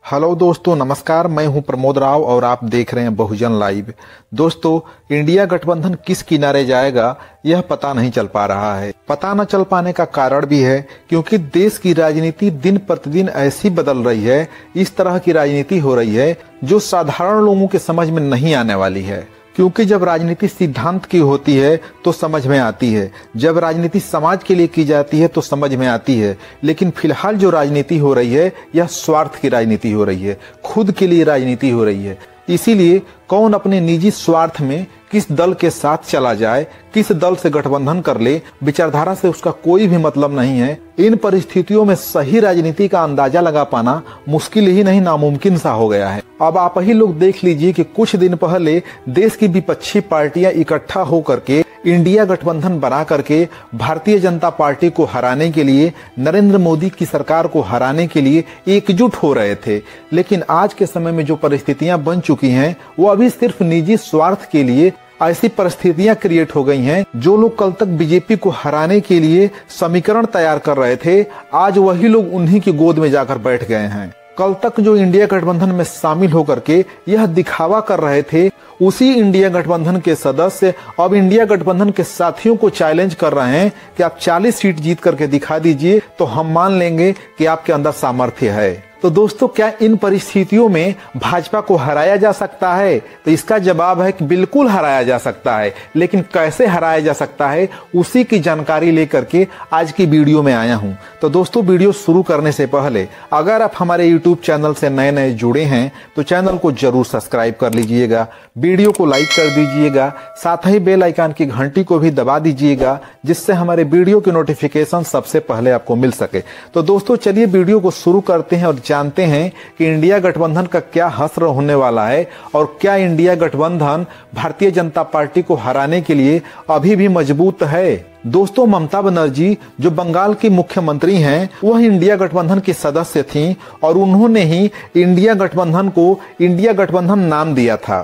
Hello दोस्तों, नमस्कार। मैं हूं प्रमोद राव और आप देख रहे हैं बहुजन लाइव। दोस्तों, इंडिया गठबंधन किस किनारे जाएगा यह पता नहीं चल पा रहा है। पता न चल पाने का कारण भी है क्योंकि देश की राजनीति दिन प्रतिदिन ऐसी बदल रही है, इस तरह की राजनीति हो रही है जो साधारण लोगों के समझ में नहीं आने वाली है। क्योंकि जब राजनीति सिद्धांत की होती है तो समझ में आती है, जब राजनीति समाज के लिए की जाती है तो समझ में आती है। लेकिन फिलहाल जो राजनीति हो रही है यह स्वार्थ की राजनीति हो रही है, खुद के लिए राजनीति हो रही है। इसीलिए कौन अपने निजी स्वार्थ में किस दल के साथ चला जाए, किस दल से गठबंधन कर ले, विचारधारा से उसका कोई भी मतलब नहीं है। इन परिस्थितियों में सही राजनीति का अंदाजा लगा पाना मुश्किल ही नहीं, नामुमकिन सा हो गया है। अब आप ही लोग देख लीजिए कि कुछ दिन पहले देश की विपक्षी पार्टियां इकट्ठा होकर के इंडिया गठबंधन बना करके भारतीय जनता पार्टी को हराने के लिए, नरेंद्र मोदी की सरकार को हराने के लिए एकजुट हो रहे थे। लेकिन आज के समय में जो परिस्थितियां बन चुकी हैं वो अभी सिर्फ निजी स्वार्थ के लिए ऐसी परिस्थितियां क्रिएट हो गई हैं। जो लोग कल तक बीजेपी को हराने के लिए समीकरण तैयार कर रहे थे, आज वही लोग उन्हीं की गोद में जाकर बैठ गए हैं। कल तक जो इंडिया गठबंधन में शामिल होकर के यह दिखावा कर रहे थे, उसी इंडिया गठबंधन के सदस्य अब इंडिया गठबंधन के साथियों को चैलेंज कर रहे हैं कि आप 40 सीट जीत करके दिखा दीजिए तो हम मान लेंगे कि आपके अंदर सामर्थ्य है। तो दोस्तों, क्या इन परिस्थितियों में भाजपा को हराया जा सकता है? तो इसका जवाब है कि बिल्कुल हराया जा सकता है। लेकिन कैसे हराया जा सकता है, उसी की जानकारी लेकर के आज की वीडियो में आया हूं। तो दोस्तों, वीडियो शुरू करने से पहले अगर आप हमारे YouTube चैनल से नए नए जुड़े हैं तो चैनल को जरूर सब्सक्राइब कर लीजिएगा, वीडियो को लाइक कर दीजिएगा, साथ ही बेल आइकन की घंटी को भी दबा दीजिएगा, जिससे हमारे वीडियो की नोटिफिकेशन सबसे पहले आपको मिल सके। तो दोस्तों, चलिए वीडियो को शुरू करते हैं और जानते हैं कि इंडिया गठबंधन का क्या हश्र होने वाला है और क्या इंडिया गठबंधन भारतीय जनता पार्टी को हराने के लिए अभी भी मजबूत है। दोस्तों, ममता बनर्जी जो बंगाल की मुख्यमंत्री हैं, वह इंडिया गठबंधन की सदस्य थीं और उन्होंने ही इंडिया गठबंधन को इंडिया गठबंधन नाम दिया था।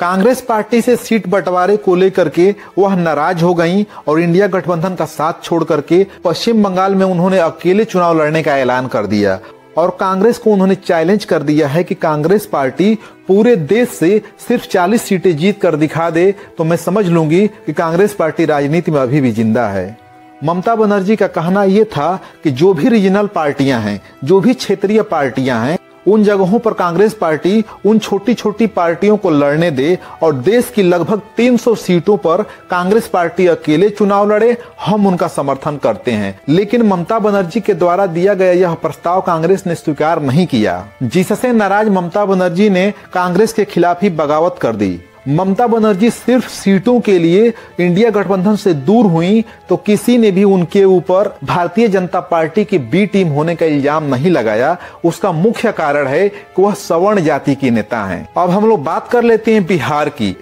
कांग्रेस पार्टी से सीट बंटवारे को लेकर के वह नाराज हो गईं और इंडिया गठबंधन का साथ छोड़ करके पश्चिम बंगाल में उन्होंने अकेले चुनाव लड़ने का ऐलान कर दिया और कांग्रेस को उन्होंने चैलेंज कर दिया है कि कांग्रेस पार्टी पूरे देश से सिर्फ 40 सीटें जीत कर दिखा दे तो मैं समझ लूंगी कि कांग्रेस पार्टी राजनीति में अभी भी जिंदा है। ममता बनर्जी का कहना यह था कि जो भी रीजनल पार्टियां हैं, जो भी क्षेत्रीय पार्टियां हैं, उन जगहों पर कांग्रेस पार्टी उन छोटी छोटी पार्टियों को लड़ने दे और देश की लगभग 300 सीटों पर कांग्रेस पार्टी अकेले चुनाव लड़े, हम उनका समर्थन करते हैं। लेकिन ममता बनर्जी के द्वारा दिया गया यह प्रस्ताव कांग्रेस ने स्वीकार नहीं किया, जिससे नाराज ममता बनर्जी ने कांग्रेस के खिलाफ ही बगावत कर दी। ममता बनर्जी सिर्फ सीटों के लिए इंडिया गठबंधन से दूर हुई तो किसी ने भी उनके ऊपर भारतीय जनता पार्टी की बी टीम होने का इल्जाम नहीं लगाया। उसका मुख्य कारण है कि वह सवर्ण जाति की नेता हैं। अब हम लोग बात कर लेते हैं बिहार की।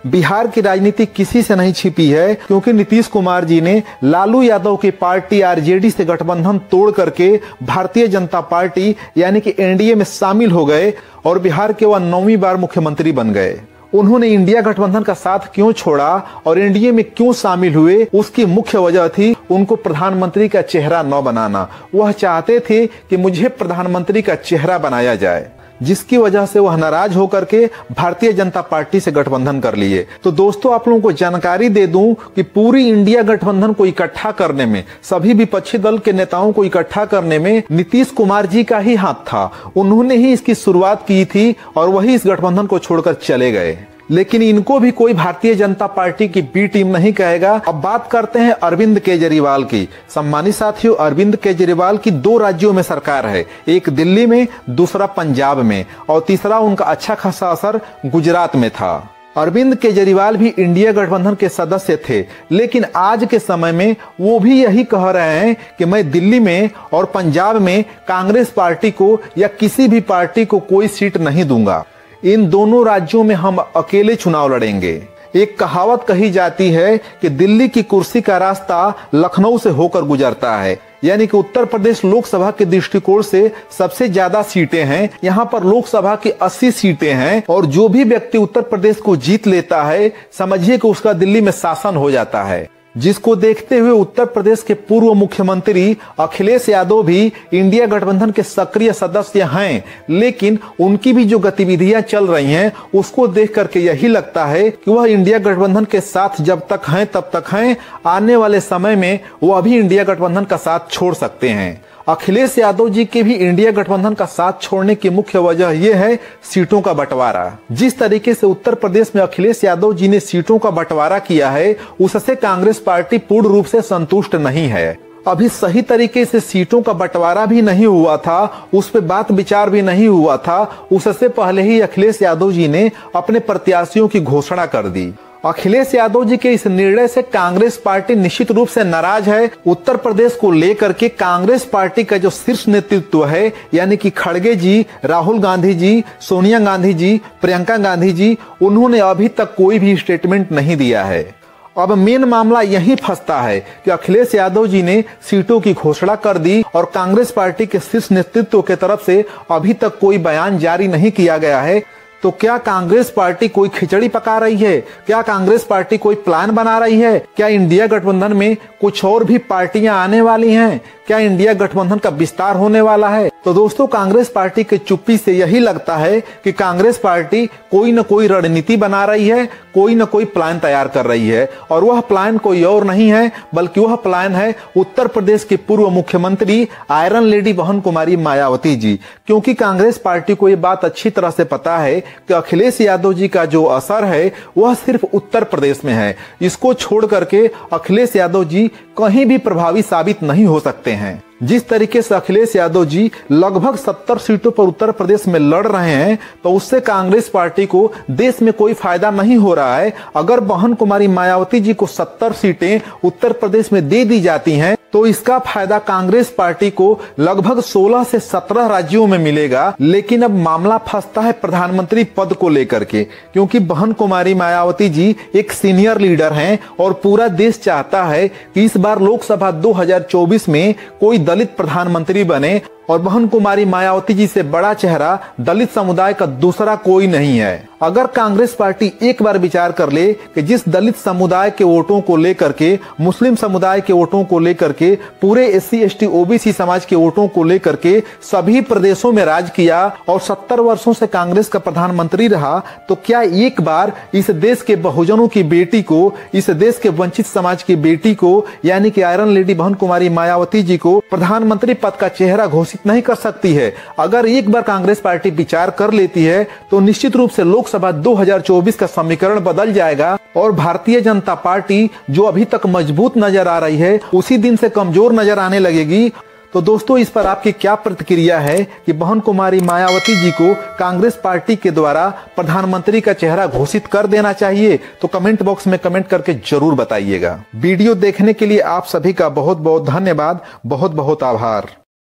बिहार की राजनीति किसी से नहीं छिपी है क्योंकि नीतीश कुमार जी ने लालू यादव की पार्टी आरजेडी से गठबंधन तोड़ करके भारतीय जनता पार्टी यानी कि एनडीए में शामिल हो गए और बिहार के वह 9वीं बार मुख्यमंत्री बन गए। उन्होंने इंडिया गठबंधन का साथ क्यों छोड़ा और एनडीए में क्यों शामिल हुए, उसकी मुख्य वजह थी उनको प्रधानमंत्री का चेहरा न बनाना। वह चाहते थे कि मुझे प्रधानमंत्री का चेहरा बनाया जाए, जिसकी वजह से वह नाराज होकर के भारतीय जनता पार्टी से गठबंधन कर लिए। तो दोस्तों, आप लोगों को जानकारी दे दूं कि पूरी इंडिया गठबंधन को इकट्ठा करने में, सभी विपक्षी दल के नेताओं को इकट्ठा करने में नीतीश कुमार जी का ही हाथ था। उन्होंने ही इसकी शुरुआत की थी और वही इस गठबंधन को छोड़कर चले गए। लेकिन इनको भी कोई भारतीय जनता पार्टी की बी टीम नहीं कहेगा। अब बात करते हैं अरविंद केजरीवाल की। सम्मानित साथियों, अरविंद केजरीवाल की 2 राज्यों में सरकार है, एक दिल्ली में, दूसरा पंजाब में और तीसरा उनका अच्छा खासा असर गुजरात में था। अरविंद केजरीवाल भी इंडिया गठबंधन के सदस्य थे, लेकिन आज के समय में वो भी यही कह रहे हैं कि मैं दिल्ली में और पंजाब में कांग्रेस पार्टी को या किसी भी पार्टी को कोई सीट नहीं दूंगा। इन दोनों राज्यों में हम अकेले चुनाव लड़ेंगे। एक कहावत कही जाती है कि दिल्ली की कुर्सी का रास्ता लखनऊ से होकर गुजरता है, यानी कि उत्तर प्रदेश लोकसभा के दृष्टिकोण से सबसे ज्यादा सीटें हैं। यहाँ पर लोकसभा की 80 सीटें हैं और जो भी व्यक्ति उत्तर प्रदेश को जीत लेता है, समझिए कि उसका दिल्ली में शासन हो जाता है। जिसको देखते हुए उत्तर प्रदेश के पूर्व मुख्यमंत्री अखिलेश यादव भी इंडिया गठबंधन के सक्रिय सदस्य हैं, लेकिन उनकी भी जो गतिविधियां चल रही हैं उसको देख करके यही लगता है कि वह इंडिया गठबंधन के साथ जब तक हैं तब तक हैं, आने वाले समय में वह भी इंडिया गठबंधन का साथ छोड़ सकते हैं। अखिलेश यादव जी के भी इंडिया गठबंधन का साथ छोड़ने की मुख्य वजह यह है सीटों का बंटवारा। जिस तरीके से उत्तर प्रदेश में अखिलेश यादव जी ने सीटों का बंटवारा किया है उससे कांग्रेस पार्टी पूर्ण रूप से संतुष्ट नहीं है। अभी सही तरीके से सीटों का बंटवारा भी नहीं हुआ था, उस पर बात विचार भी नहीं हुआ था, उससे पहले ही अखिलेश यादव जी ने अपने प्रत्याशियों की घोषणा कर दी। अखिलेश यादव जी के इस निर्णय से कांग्रेस पार्टी निश्चित रूप से नाराज है। उत्तर प्रदेश को लेकर के कांग्रेस पार्टी का जो शीर्ष नेतृत्व है यानी कि खड़गे जी, राहुल गांधी जी, सोनिया गांधी जी, प्रियंका गांधी जी, उन्होंने अभी तक कोई भी स्टेटमेंट नहीं दिया है। अब मेन मामला यही फंसता है कि अखिलेश यादव जी ने सीटों की घोषणा कर दी और कांग्रेस पार्टी के शीर्ष नेतृत्व के तरफ से अभी तक कोई बयान जारी नहीं किया गया है। तो क्या कांग्रेस पार्टी कोई खिचड़ी पका रही है? क्या कांग्रेस पार्टी कोई प्लान बना रही है? क्या इंडिया गठबंधन में कुछ और भी पार्टियां आने वाली हैं? क्या इंडिया गठबंधन का विस्तार होने वाला है? तो दोस्तों, कांग्रेस पार्टी के चुप्पी से यही लगता है कि कांग्रेस पार्टी कोई न कोई रणनीति बना रही है, कोई न कोई प्लान तैयार कर रही है, और वह प्लान कोई और नहीं है बल्कि वह प्लान है उत्तर प्रदेश के पूर्व मुख्यमंत्री आयरन लेडी बहन कुमारी मायावती जी। क्योंकि कांग्रेस पार्टी को यह बात अच्छी तरह से पता है कि अखिलेश यादव जी का जो असर है वह सिर्फ उत्तर प्रदेश में है। इसको छोड़ करके अखिलेश यादव जी कहीं भी प्रभावी साबित नहीं हो सकते हैं। जिस तरीके से अखिलेश यादव जी लगभग 70 सीटों पर उत्तर प्रदेश में लड़ रहे हैं तो उससे कांग्रेस पार्टी को देश में कोई फायदा नहीं हो रहा है। अगर बहन कुमारी मायावती जी को 70 सीटें उत्तर प्रदेश में दे दी जाती हैं तो इसका फायदा कांग्रेस पार्टी को लगभग 16 से 17 राज्यों में मिलेगा। लेकिन अब मामला फंसता है प्रधानमंत्री पद को लेकर के, क्योंकि बहन कुमारी मायावती जी एक सीनियर लीडर हैं और पूरा देश चाहता है कि इस बार लोकसभा 2024 में कोई दलित प्रधानमंत्री बने, और बहन कुमारी मायावती जी से बड़ा चेहरा दलित समुदाय का दूसरा कोई नहीं है। अगर कांग्रेस पार्टी एक बार विचार कर ले कि जिस दलित समुदाय के वोटों को लेकर के, मुस्लिम समुदाय के वोटों को लेकर के, पूरे SC ST OBC समाज के वोटों को लेकर के सभी प्रदेशों में राज किया और 70 वर्षों से कांग्रेस का प्रधानमंत्री रहा, तो क्या एक बार इस देश के बहुजनों की बेटी को, इस देश के वंचित समाज की बेटी को यानी कि आयरन लेडी बहन कुमारी मायावती जी को प्रधानमंत्री पद का चेहरा घोषित नहीं कर सकती है? अगर एक बार कांग्रेस पार्टी विचार कर लेती है तो निश्चित रूप से लोकसभा 2024 का समीकरण बदल जाएगा और भारतीय जनता पार्टी जो अभी तक मजबूत नजर आ रही है उसी दिन से कमजोर नजर आने लगेगी। तो दोस्तों, इस पर आपकी क्या प्रतिक्रिया है कि बहन कुमारी मायावती जी को कांग्रेस पार्टी के द्वारा प्रधानमंत्री का चेहरा घोषित कर देना चाहिए? तो कमेंट बॉक्स में कमेंट करके जरूर बताइएगा। वीडियो देखने के लिए आप सभी का बहुत बहुत धन्यवाद, बहुत बहुत आभार।